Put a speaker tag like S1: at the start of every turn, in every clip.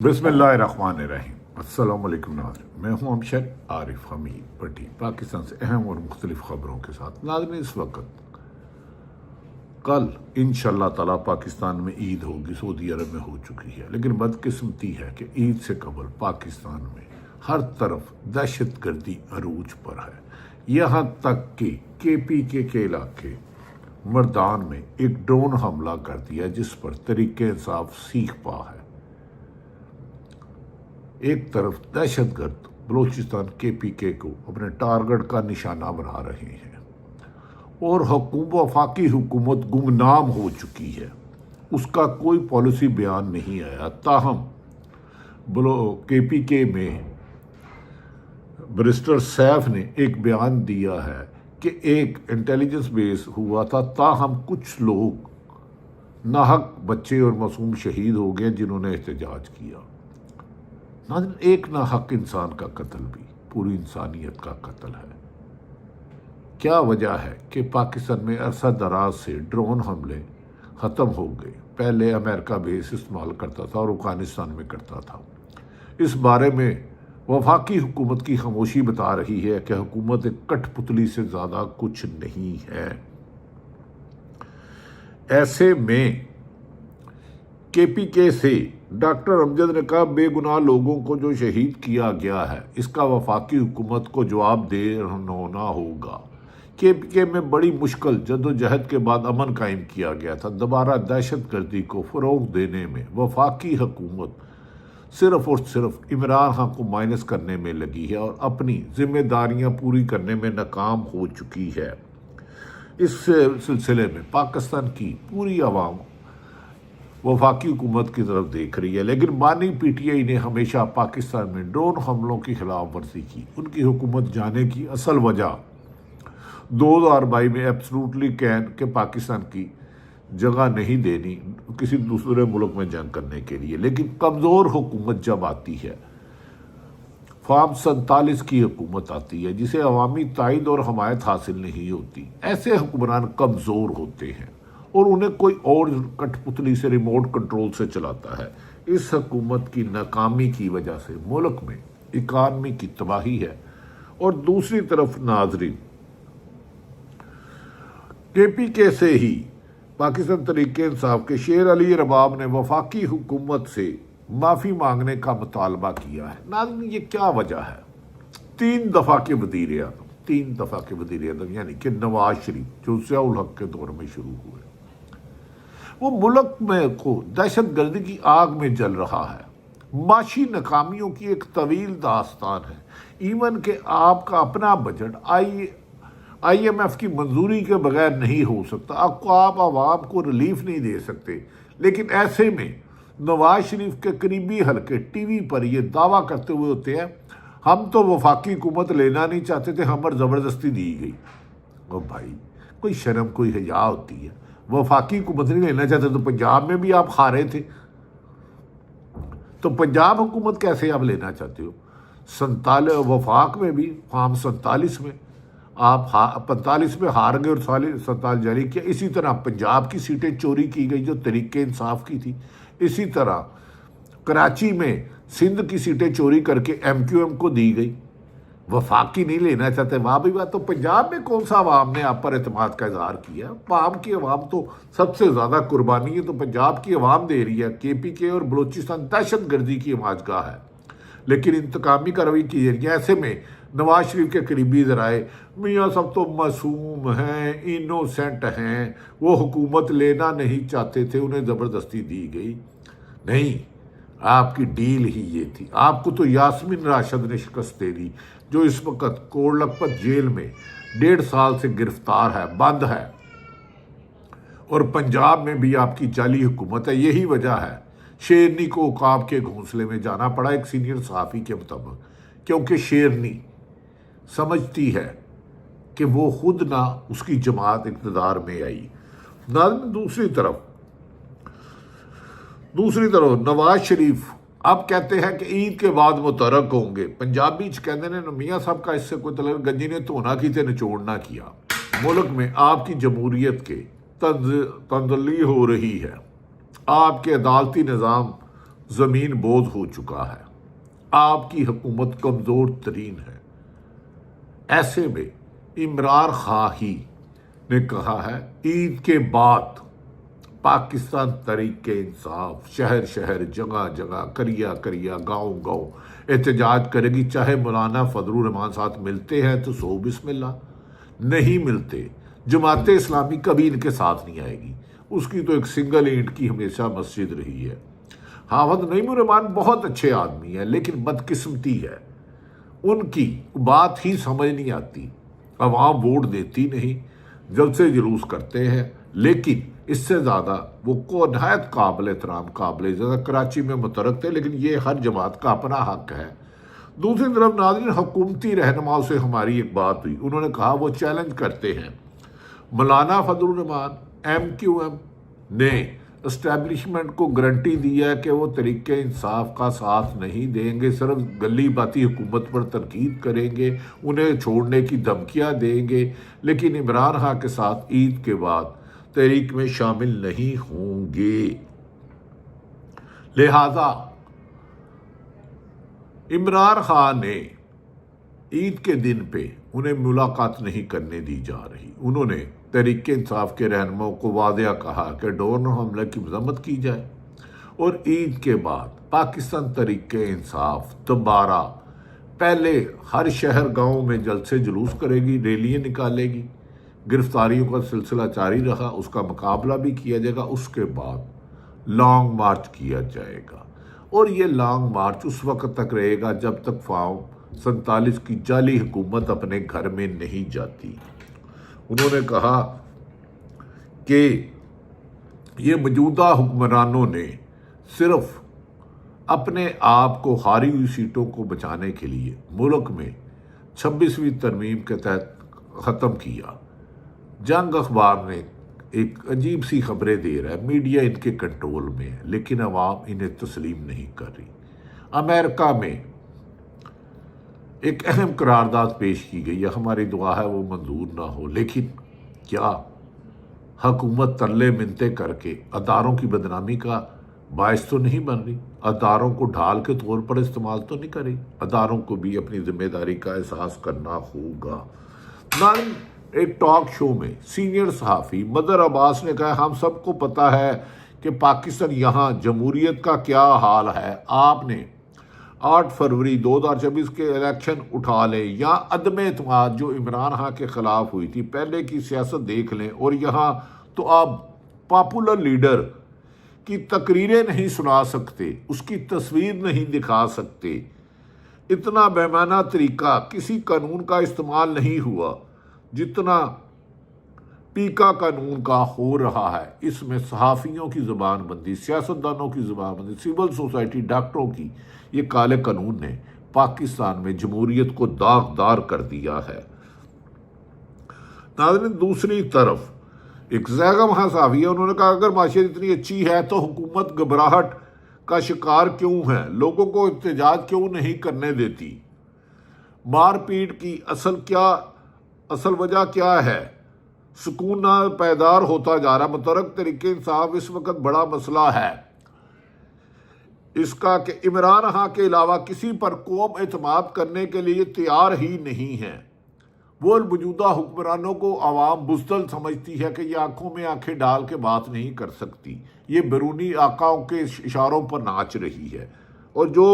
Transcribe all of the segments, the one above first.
S1: بسم اللہ الرحمن الرحیم۔ السلام علیکم ناظرین، میں ہوں امشر عارف حمید بٹی، پاکستان سے اہم اور مختلف خبروں کے ساتھ۔ ناظرین، اس وقت کل انشاءاللہ تعالیٰ پاکستان میں عید ہوگی، سعودی عرب میں ہو چکی ہے، لیکن بدقسمتی ہے کہ عید سے قبل پاکستان میں ہر طرف دہشت گردی عروج پر ہے۔ یہاں تک کہ KPK کے علاقے مردان میں ایک ڈرون حملہ کر دیا جس پر تحریک انصاف سیخ پا ہے۔ ایک طرف دہشت گرد بلوچستان KPK کو اپنے ٹارگٹ کا نشانہ بنا رہے ہیں اور وفاقی حکومت گمنام ہو چکی ہے، اس کا کوئی پالیسی بیان نہیں آیا۔ تاہم KPK میں بیرسٹر سیف نے ایک بیان دیا ہے کہ ایک انٹیلیجنس بیس ہوا تھا، تاہم کچھ لوگ ناحق بچے اور معصوم شہید ہو گئے جنہوں نے احتجاج کیا۔ ایک ناحق انسان کا قتل بھی پوری انسانیت کا قتل ہے۔ کیا وجہ ہے کہ پاکستان میں عرصہ دراز سے ڈرون حملے ختم ہو گئے؟ پہلے امریکہ بیس استعمال کرتا تھا اور افغانستان میں کرتا تھا۔ اس بارے میں وفاقی حکومت کی خاموشی بتا رہی ہے کہ حکومت ایک کٹ پتلی سے زیادہ کچھ نہیں ہے۔ ایسے میں KPK سے ڈاکٹر امجد نے کہا بے گناہ لوگوں کو جو شہید کیا گیا ہے اس کا وفاقی حکومت کو جواب دہ ہونا ہوگا۔ KPK میں بڑی مشکل جدوجہد کے بعد امن قائم کیا گیا تھا۔ دوبارہ دہشت گردی کو فروغ دینے میں وفاقی حکومت صرف اور صرف عمران خان کو مائنس کرنے میں لگی ہے اور اپنی ذمہ داریاں پوری کرنے میں ناکام ہو چکی ہے۔ اس سلسلے میں پاکستان کی پوری عوام وفاقی حکومت کی طرف دیکھ رہی ہے، لیکن بانی PTI نے ہمیشہ پاکستان میں ڈرون حملوں کی خلاف ورزی کی۔ ان کی حکومت جانے کی اصل وجہ 2022 میں ایبسلوٹلی کین کہ پاکستان کی جگہ نہیں دینی کسی دوسرے ملک میں جنگ کرنے کے لیے، لیکن کمزور حکومت جب آتی ہے، فارم 47 کی حکومت آتی ہے جسے عوامی تائید اور حمایت حاصل نہیں ہوتی، ایسے حکمران کمزور ہوتے ہیں اور انہیں کوئی اور کٹ پتلی سے ریموٹ کنٹرول سے چلاتا ہے۔ اس حکومت کی ناکامی کی وجہ سے ملک میں اکانومی کی تباہی ہے۔ اور دوسری طرف ناظرین، KPK سے ہی پاکستان تحریک انصاف کے شیر علی رباب نے وفاقی حکومت سے معافی مانگنے کا مطالبہ کیا ہے۔ ناظرین، یہ کیا وجہ ہے؟ 3 دفعہ کے وزیر اعظم یعنی کہ نواز شریف جو ضیاء الحق کے دور میں شروع ہوئے، وہ ملک میں کو دہشت گردی کی آگ میں جل رہا ہے۔ معاشی ناکامیوں کی ایک طویل داستان ہے۔ ایون کہ آپ کا اپنا بجٹ IMF کی منظوری کے بغیر نہیں ہو سکتا، آپ عوام کو ریلیف نہیں دے سکتے، لیکن ایسے میں نواز شریف کے قریبی حلقے ٹی وی پر یہ دعویٰ کرتے ہوئے ہوتے ہیں ہم تو وفاقی حکومت لینا نہیں چاہتے تھے، ہم پر زبردستی دی گئی۔ او بھائی، کوئی شرم کوئی حیا ہوتی ہے؟ وفاقی حکومت نہیں لینا چاہتے تو پنجاب میں بھی آپ ہارے تھے، تو پنجاب حکومت کیسے آپ لینا چاہتے ہو؟ وفاق میں بھی فارم 47 میں آپ 45 میں ہار گئے اور 47 جاری کیا۔ اسی طرح پنجاب کی سیٹیں چوری کی گئی جو تحریک انصاف کی تھی۔ اسی طرح کراچی میں سندھ کی سیٹیں چوری کر کے MQM کو دی گئی۔ وفاقی نہیں لینا چاہتے، وہاں بھی بات تو پنجاب میں کون سا عوام نے آپ پر اعتماد کا اظہار کیا؟ عوام کی عوام تو سب سے زیادہ قربانی ہے تو پنجاب کی عوام دے رہی ہے۔ KPK اور بلوچستان دہشت گردی کی ہماجگاہ ہے، لیکن انتقامی کارروائی کی جا رہی ہے۔ ایسے میں نواز شریف کے قریبی ذرائع میاں سب تو معصوم ہیں، انوسینٹ ہیں، وہ حکومت لینا نہیں چاہتے تھے، انہیں زبردستی دی گئی۔ نہیں، آپ کی ڈیل ہی یہ تھی۔ آپ کو تو یاسمین راشد نے شکست دے دی جو اس وقت کوڑ لکھپت جیل میں 1.5 سال سے گرفتار ہے، بند ہے، اور پنجاب میں بھی آپ کی جعلی حکومت ہے۔ یہی وجہ ہے شیرنی کو عقاب کے گھونسلے میں جانا پڑا ایک سینئر صحافی کے مطابق، کیونکہ شیرنی سمجھتی ہے کہ وہ خود نہ اس کی جماعت اقتدار میں آئی۔ دوسری طرف نواز شریف اب کہتے ہیں کہ عید کے بعد متحرک ہوں گے۔ پنجابی کہتے ہیں میاں صاحب کا اس سے کوئی تعلق، گنجی نے دھونا کی تے نچوڑنا کیا۔ ملک میں آپ کی جمہوریت کے تنزلی ہو رہی ہے، آپ کے عدالتی نظام زمین بوجھ ہو چکا ہے، آپ کی حکومت کمزور ترین ہے۔ ایسے میں عمران خان ہی نے کہا ہے عید کے بعد پاکستان تحریک انصاف شہر شہر جگہ جگہ کریا کریا گاؤں گاؤں احتجاج کرے گی، چاہے مولانا فضل الرحمان ساتھ ملتے ہیں تو سو بسم اللہ، نہیں ملتے جماعت اسلامی کبھی ان کے ساتھ نہیں آئے گی، اس کی تو ایک سنگل اینٹ کی ہمیشہ مسجد رہی ہے۔ حافظ نعیم الرحمان بہت اچھے آدمی ہیں لیکن بدقسمتی ہے، ان کی بات ہی سمجھ نہیں آتی، عوام ووٹ دیتی نہیں، جلسے جلوس کرتے ہیں، لیکن اس سے زیادہ وہ کو نہایت قابل احترام قابل عزت کراچی میں مترک تھے، لیکن یہ ہر جماعت کا اپنا حق ہے۔ دوسری طرف ناظرین حکومتی رہنماؤں سے ہماری ایک بات ہوئی، انہوں نے کہا وہ چیلنج کرتے ہیں مولانا فضل الرحمان ایم کیو ایم نے اسٹیبلشمنٹ کو گارنٹی دی ہے کہ وہ تحریک انصاف کا ساتھ نہیں دیں گے، صرف گلی باتی حکومت پر تنقید کریں گے، انہیں چھوڑنے کی دھمکیاں دیں گے، لیکن عمران خان کے ساتھ عید کے بعد تحریک میں شامل نہیں ہوں گے۔ لہذا عمران خان نے عید کے دن پہ انہیں ملاقات نہیں کرنے دی جا رہی، انہوں نے تحریک انصاف کے رہنماؤں کو واضح کہا کہ ڈرون حملے کی مذمت کی جائے، اور عید کے بعد پاکستان تحریک انصاف دوبارہ پہلے ہر شہر گاؤں میں جلسے جلوس کرے گی، ریلیاں نکالے گی، گرفتاریوں کا سلسلہ جاری رہا، اس کا مقابلہ بھی کیا جائے گا، اس کے بعد لانگ مارچ کیا جائے گا، اور یہ لانگ مارچ اس وقت تک رہے گا جب تک فارم 47 کی جعلی حکومت اپنے گھر میں نہیں جاتی۔ انہوں نے کہا کہ یہ موجودہ حکمرانوں نے صرف اپنے آپ کو ہاری ہوئی سیٹوں کو بچانے کے لیے ملک میں 26ویں ترمیم کے تحت ختم کیا۔ جنگ اخبار نے ایک عجیب سی خبریں دے رہا ہے، میڈیا ان کے کنٹرول میں ہے لیکن عوام انہیں تسلیم نہیں کر رہی۔ امریکہ میں ایک اہم قرارداد پیش کی گئی ہے، ہماری دعا ہے وہ منظور نہ ہو، لیکن کیا حکومت ترلے منتیں کر کے اداروں کی بدنامی کا باعث تو نہیں بن رہی، اداروں کو ڈھال کے طور پر استعمال تو نہیں کری، اداروں کو بھی اپنی ذمہ داری کا احساس کرنا ہوگا۔ ایک ٹاک شو میں سینئر صحافی مظہر عباس نے کہا ہم سب کو پتہ ہے کہ پاکستان یہاں جمہوریت کا کیا حال ہے، آپ نے 8 فروری 2024 کے الیکشن اٹھا لیں یا عدم اعتماد جو عمران خان کے خلاف ہوئی تھی، پہلے کی سیاست دیکھ لیں، اور یہاں تو آپ پاپولر لیڈر کی تقریریں نہیں سنا سکتے، اس کی تصویر نہیں دکھا سکتے، اتنا بےمعنی طریقہ کسی قانون کا استعمال نہیں ہوا جتنا پیکا قانون کا ہو رہا ہے۔ اس میں صحافیوں کی زبان بندی، سیاستدانوں کی زبان بندی، سول سوسائٹی، ڈاکٹروں کی، یہ کالے قانون نے پاکستان میں جمہوریت کو داغدار کر دیا ہے۔ ناظرین دوسری طرف ایک زیغم صحافی ہے، انہوں نے کہا اگر معیشت اتنی اچھی ہے تو حکومت گھبراہٹ کا شکار کیوں ہے، لوگوں کو احتجاج کیوں نہیں کرنے دیتی، مار پیٹ کی اصل وجہ کیا ہے، سکون نہ پیدار ہوتا جا رہا۔ متحرک تحریک انصاف اس وقت بڑا مسئلہ ہے اس کا کہ عمران خان کے علاوہ کسی پر قوم اعتماد کرنے کے لیے تیار ہی نہیں ہے، وہ موجودہ حکمرانوں کو عوام بزدل سمجھتی ہے کہ یہ آنکھوں میں آنکھیں ڈال کے بات نہیں کر سکتی، یہ بیرونی آقاؤں کے اشاروں پر ناچ رہی ہے، اور جو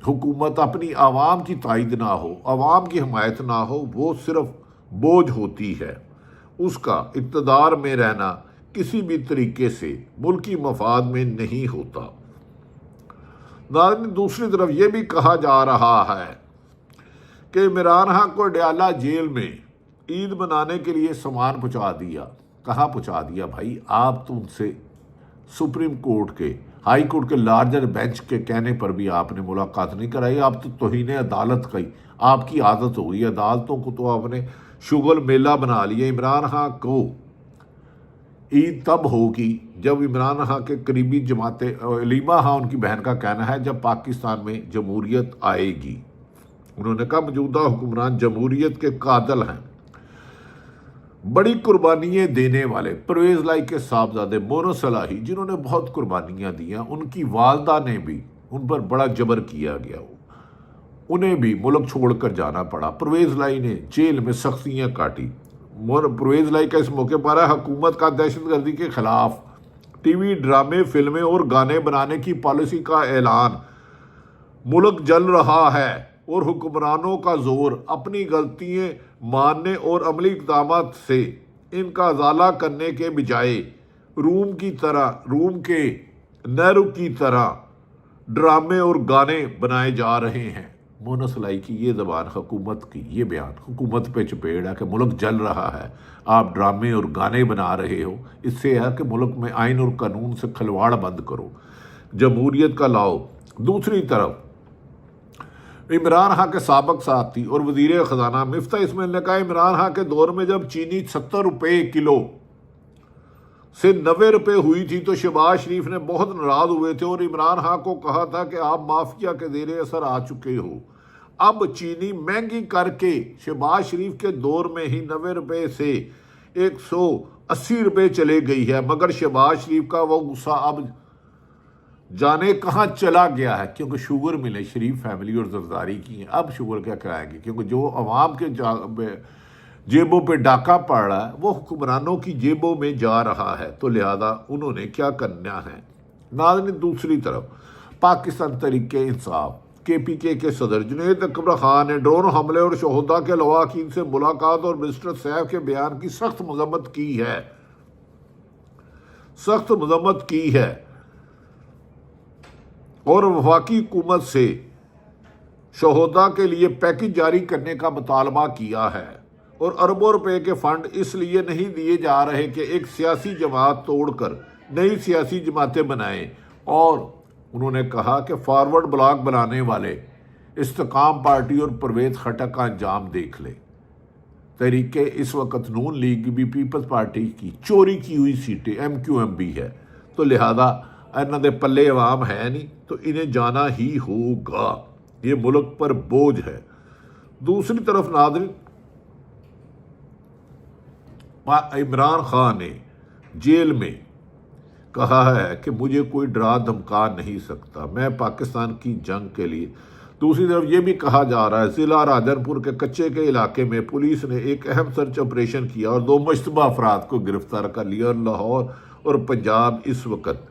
S1: حکومت اپنی عوام کی تائید نہ ہو، عوام کی حمایت نہ ہو، وہ صرف بوجھ ہوتی ہے، اس کا اقتدار میں رہنا کسی بھی طریقے سے ملکی مفاد میں نہیں ہوتا۔ ناظرین دوسری طرف یہ بھی کہا جا رہا ہے کہ عمران خان کو ڈیالہ جیل میں عید منانے کے لیے سامان پہنچا دیا۔ کہاں پہنچا دیا بھائی؟ آپ تو ان سے سپریم کورٹ کے، ہائی کورٹ کے لارجر بینچ کے کہنے پر بھی آپ نے ملاقات نہیں کرائی، آپ تو توہین عدالت کی آپ کی عادت ہو گئی، عدالتوں کو تو آپ نے شغل میلہ بنا لیا۔ عمران خان کو عید تب ہوگی جب عمران خان کے قریبی جماعت علیمہ خان، ان کی بہن کا کہنا ہے، جب پاکستان میں جمہوریت آئے گی۔ انہوں نے کہا موجودہ حکمران جمہوریت کے قاتل ہیں۔ بڑی قربانیاں دینے والے پرویز لائی کے صاحبزادے مونو صلاحی، جنہوں نے بہت قربانیاں دیا، ان کی والدہ نے بھی ان پر بڑا جبر کیا گیا، انہیں بھی ملک چھوڑ کر جانا پڑا۔ پرویز لائی نے جیل میں سختیاں کاٹی۔ پرویز لائی کا اس موقع پر ہے حکومت کا دہشت گردی کے خلاف ٹی وی ڈرامے، فلمیں اور گانے بنانے کی پالیسی کا اعلان۔ ملک جل رہا ہے اور حکمرانوں کا زور اپنی غلطیاں ماننے اور عملی اقدامات سے ان کا ازالہ کرنے کے بجائے روم کے نیرو کی طرح ڈرامے اور گانے بنائے جا رہے ہیں۔ مونو صلاحی کی یہ زبان، حکومت کی یہ بیان حکومت پہ چپیڑ ہے کہ ملک جل رہا ہے، آپ ڈرامے اور گانے بنا رہے ہو، اس سے ہے کہ ملک میں آئین اور قانون سے کھلواڑ بند کرو، جمہوریت کا لاؤ۔ دوسری طرف عمران خان کے سابق ساتھی اور وزیر خزانہ مفتاح اسماعیل نے کہا عمران خان کے دور میں جب چینی 70 روپے کلو سے 90 روپے ہوئی تھی تو شہباز شریف نے بہت ناراض ہوئے تھے اور عمران خان کو کہا تھا کہ آپ مافیا کے زیر اثر آ چکے ہو۔ اب چینی مہنگی کر کے شہباز شریف کے دور میں ہی 90 روپے سے 180 روپے چلے گئی ہے، مگر شہباز شریف کا وہ غصہ اب جانے کہاں چلا گیا ہے، کیونکہ شوگر ملیں شریف فیملی اور زرداری کی ہیں، اب شوگر کیا کرائیں گے، کیونکہ جو عوام کے جیبوں پہ ڈاکہ پڑ رہا ہے وہ حکمرانوں کی جیبوں میں جا رہا ہے، تو لہذا انہوں نے کیا کرنا ہے۔ ناظرین، دوسری طرف پاکستان تحریک انصاف KPK کے صدر جنید اکبر خان نے ڈرون حملے اور شہداء کے لواحقین سے ملاقات اور مسٹر سیف کے بیان کی سخت مذمت کی ہے اور وفاقی حکومت سے شہداء کے لیے پیکج جاری کرنے کا مطالبہ کیا ہے، اور اربوں روپے کے فنڈ اس لیے نہیں دیے جا رہے کہ ایک سیاسی جماعت توڑ کر نئی سیاسی جماعتیں بنائیں، اور انہوں نے کہا کہ فارورڈ بلاک بنانے والے استقام پارٹی اور پرویز خٹک کا انجام دیکھ لے۔ تحریک اس وقت نون لیگ بھی پیپلز پارٹی کی چوری کی ہوئی سیٹیں MQM بھی ہے، تو لہذا انہوں دے پلے عوام ہے نہیں، تو انہیں جانا ہی ہوگا، یہ ملک پر بوجھ ہے۔ دوسری طرف ناظرین، عمران خان نے جیل میں کہا ہے کہ مجھے کوئی ڈرا دھمکا نہیں سکتا، میں پاکستان کی جنگ کے لیے۔ دوسری طرف یہ بھی کہا جا رہا ہے ضلع راجنپور کے کچے کے علاقے میں پولیس نے ایک اہم سرچ آپریشن کیا اور 2 مشتبہ افراد کو گرفتار کر لیا، اور لاہور اور پنجاب اس وقت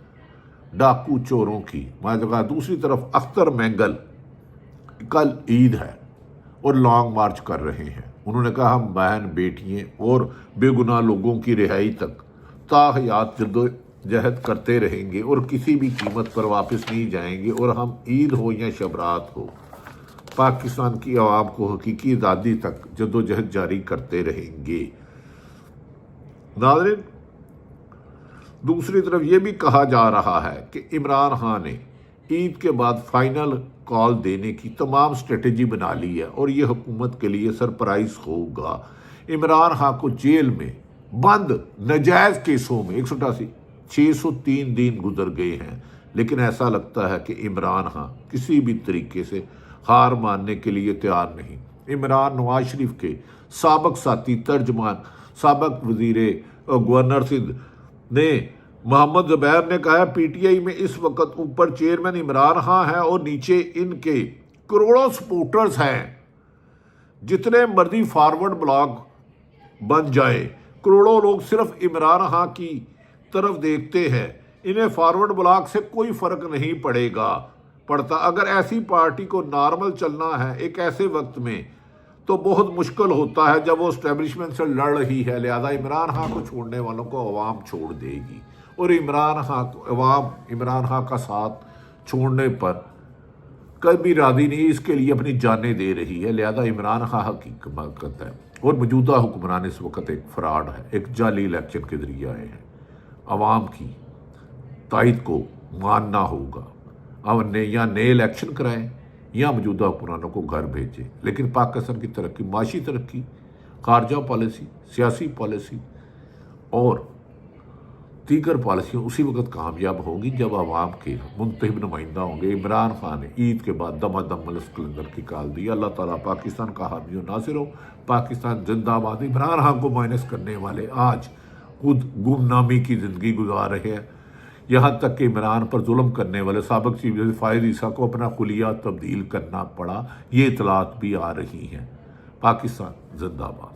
S1: ڈاکو چوروں کی ماجگا۔ دوسری طرف اختر مینگل کل عید ہے اور لانگ مارچ کر رہے ہیں، انہوں نے کہا ہم بہن بیٹیاں اور بے گناہ لوگوں کی رہائی تک تا حیات جدوجہد کرتے رہیں گے اور کسی بھی قیمت پر واپس نہیں جائیں گے، اور ہم عید ہو یا شبرات ہو پاکستان کی عوام کو حقیقی آزادی تک جدوجہد جاری کرتے رہیں گے۔ ناظرین، دوسری طرف یہ بھی کہا جا رہا ہے کہ عمران خان نے عید کے بعد فائنل کال دینے کی تمام اسٹریٹجی بنا لی ہے اور یہ حکومت کے لیے سرپرائز ہوگا۔ عمران خان کو جیل میں بند ناجائز کیسوں میں 603 دن گزر گئے ہیں، لیکن ایسا لگتا ہے کہ عمران خان کسی بھی طریقے سے ہار ماننے کے لیے تیار نہیں۔ عمران نواز شریف کے سابق ساتھی ترجمان سابق وزیر گورنر سندھ نے محمد زبیر نے کہا PTI میں اس وقت اوپر چیئرمین عمران خان ہے اور نیچے ان کے کروڑوں سپورٹرز ہیں، جتنے مرضی فارورڈ بلاک بن جائے کروڑوں لوگ صرف عمران خان کی طرف دیکھتے ہیں، انہیں فارورڈ بلاک سے کوئی فرق نہیں پڑتا۔ اگر ایسی پارٹی کو نارمل چلنا ہے ایک ایسے وقت میں تو بہت مشکل ہوتا ہے جب وہ اسٹیبلشمنٹ سے لڑ رہی ہے، لہذا عمران خان کو چھوڑنے والوں کو عوام چھوڑ دے گی، اور عمران خان کا ساتھ چھوڑنے پر کبھی راضی نہیں، اس کے لیے اپنی جانیں دے رہی ہے، لہذا عمران خان حقیقت ہے اور موجودہ حکمران اس وقت ایک فراڈ ہے، ایک جعلی الیکشن کے ذریعے آئے ہیں۔ عوام کی تائید کو ماننا ہوگا، یا نئے الیکشن کرائیں یا موجودہ حکمرانوں کو گھر بھیجیں، لیکن پاکستان کی ترقی، معاشی ترقی، خارجہ پالیسی، سیاسی پالیسی اور دیگر پالیسیاں اسی وقت کامیاب ہوں گی جب عوام کے منتخب نمائندہ ہوں گے۔ عمران خان نے عید کے بعد دم ملس کلندر کی کال دی۔ اللہ تعالیٰ پاکستان کا حامی و ناصر ہو۔ پاکستان زندہ باد۔ عمران خان کو مائنس کرنے والے آج خود گمنامی کی زندگی گزار رہے ہیں، یہاں تک کہ عمران پر ظلم کرنے والے سابق چیف جسٹس فائز عیسیٰ کو اپنا خلیہ تبدیل کرنا پڑا۔ یہ اطلاعات بھی آ رہی ہیں۔ پاکستان زندہ باد۔